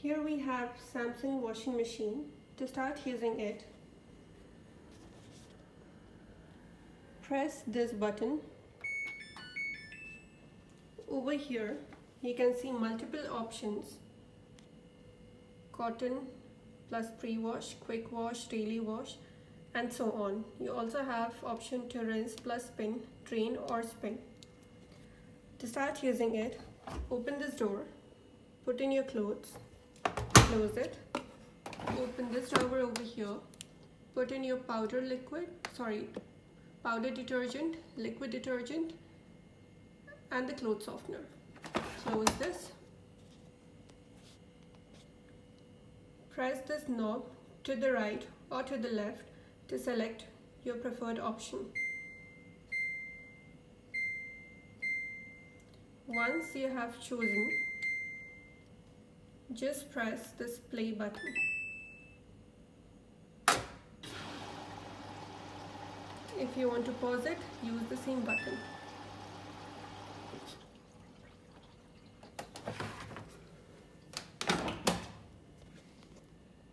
Here we have Samsung washing machine. To start using it, press this button. Over here you can see multiple options: cotton plus pre-wash, quick wash, daily wash, and so on. You also have option to rinse plus spin, drain or spin. To start using it, open this door, put in your clothes, close it, open this drawer over here, put in your powder detergent, liquid detergent, and the clothes softener. Close this. Press this knob to the right or to the left to select your preferred option. Once you have chosen, just press this play button. If you want to pause it, use the same button.